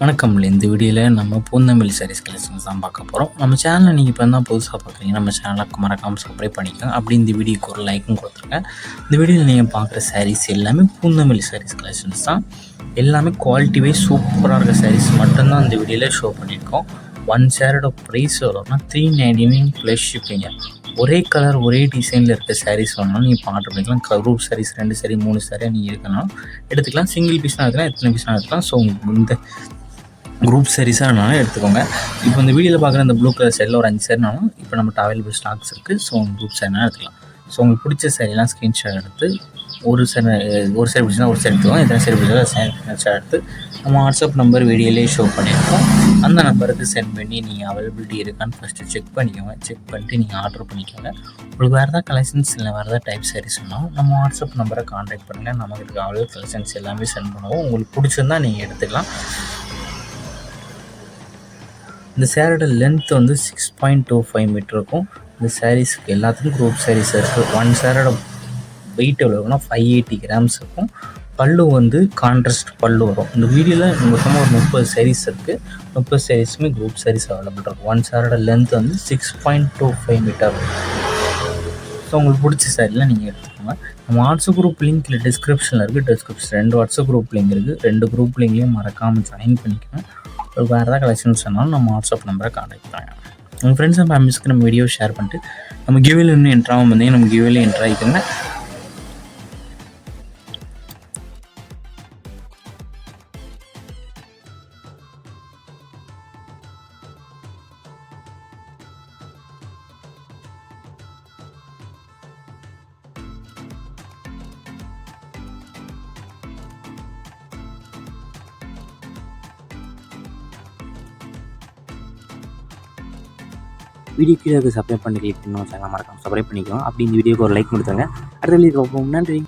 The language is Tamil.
வணக்கம். இந்த வீடியோவில் நம்ம பூந்தமல்லி சாரீஸ் கலெக்ஷன்ஸ் தான் பார்க்க போகிறோம். நம்ம சேனலை நீங்கள் இப்போ தான் புதுசாக பார்க்குறீங்க, நம்ம சேனலுக்கு மறக்காமல் சப்ஸ்கிரைப் பண்ணிக்கோங்க. அப்படி இந்த வீடியோக்கு ஒரு லைக்கும் கொடுத்துருங்க. இந்த வீடியோவில் நீங்கள் பார்க்குற சாரீஸ் எல்லாமே பூந்தமல்லி சாரீஸ் கலெக்ஷன்ஸ் தான். எல்லாமே குவாலிட்டி வைஸ் சூப்பராக இருக்க சாரீஸ் மட்டும்தான் இந்த வீடியோவில் ஷோ பண்ணியிருக்கோம். ஒன் சேரோட ப்ரைஸ் எவ்வளோனா $399 ப்ளஸ் ஷிப்பிங்க. ஒரே கலர் ஒரே டிசைனில் இருக்க சாரீஸ் வேணாலும் நீங்கள் ஆர்டர் பண்ணிக்கலாம். குரூப் சாரீஸ் 2 சாரீ 3 சாரியாக நீங்கள் இருக்கணும் எடுத்துக்கலாம். சிங்கிள் பீஸ்னால் எடுத்துக்கலாம், எத்தனை பீஸ்னால் எடுத்துக்கலாம். ஸோ இந்த குரூப் சாரீஸாக இருந்தாலும் எடுத்துக்கோங்க. இப்போ இந்த வீடியோவில் பார்க்குற இந்த ப்ளூ கலர் சைடில் ஒரு 5 சாரினாலும் இப்போ நம்மகிட்ட அவைலபிள் ஸ்டாக்ஸ் இருக்குது. ஸோ குரூப் சாரினாலும் எடுத்துக்கலாம். ஸோ உங்களுக்கு பிடிச்ச சாரீலாம் ஸ்க்ரீன்ஷாட் எடுத்து ஒரு சாரி பிடிச்சினா ஒரு சாரி எடுத்துக்கோங்க. எத்தனை சாரி பிடிச்சா ஸ்க்ரீன்ஷாட் எடுத்து நம்ம வாட்ஸ்அப் நம்பர் வீடியோலேயே ஷோ பண்ணியிருக்கோம். அந்த நம்பருக்கு சென்ட் பண்ணி நீங்கள் அவைலபிலிட்டி இருக்கான்னு ஃபஸ்ட்டு செக் பண்ணிக்கோங்க. செக் பண்ணிட்டு நீங்கள் ஆர்டர் பண்ணிக்கோங்க. உங்களுக்கு வேறு ஏதாவது கலெக்ஷன்ஸ் இல்லை வேறு ஏதாவது டைப் சாரீஸ் சொன்னாலும் நம்ம வாட்ஸ்அப் நம்பரை கான்டாக்ட் பண்ணுங்கள். நமக்கு அவைலபிள் கலெக்ஷன்ஸ் எல்லாமே சென்ட் பண்ணுவோம். உங்களுக்கு பிடிச்சிருந்தால் நீங்கள் எடுத்துக்கலாம். இந்த சேரோட லென்த் வந்து 6.25 மீட்டர் இருக்கும். இந்த சாரீஸ்க்கு எல்லாத்துக்கும் குரூப் சாரீஸ் இருக்குது. ஒன் சேரோட வெயிட் எவ்வளோ இருக்குன்னா 580 கிராம்ஸ் இருக்கும். பல்லு வந்து கான்ட்ராஸ்ட் பல்லு வரும். இந்த வீடியோவில் மொத்தமாக ஒரு 30 சாரீஸ் இருக்குது. 30 சாரீஸுமே குரூப் சாரீஸ் அவைலபிள் இருக்கும். ஒன் சேரோட லென்த் வந்து 6.25 மீட்டர். ஸோ உங்களுக்கு பிடிச்ச சாரிலாம் நீங்கள் எடுத்துக்கோங்க. நம்ம வாட்ஸ்அப் குரூப் லிங்க் இல்லை டிஸ்கிரிப்ஷனில் இருக்குது. டிஸ்கிரிப்ஷன் 2 வாட்ஸ்அப் குரூப் லிங்க் இருக்குது. 2 குரூப் லிங்க்லேயும் மறக்காமல் ஜாயின் பண்ணிக்கோங்க. வேறு ஏதாவது கலெக்ஷன்ஸ் வேணாலும் நம்ம வாட்ஸ்அப் நம்பரை கான்டாக்ட் பண்ணுங்க. உங்கள் ஃப்ரெண்ட்ஸ் அண்ட் ஃபேமிலிஸ்க்கு நம்ம வீடியோ ஷேர் பண்ணிட்டு நம்ம கிவ்வேல இன்னும் என்ட்ராகும் வந்தீங்க நம்ம கிவ்வேல என்ட்ரு ஆகிக்கோங்க. வீடியோ கீழே சப்ஸ்கிரைப் பண்ணி கிளிக் பண்ணணும். சேனல் மறக்காம சப்ஸ்கிரைப் பண்ணிக்கோங்க. அப்படி இந்த வீடியோக்கு ஒரு லைக் கொடுத்துருங்க. அடுத்த வீடியோ பார்ப்போம். நன்றி.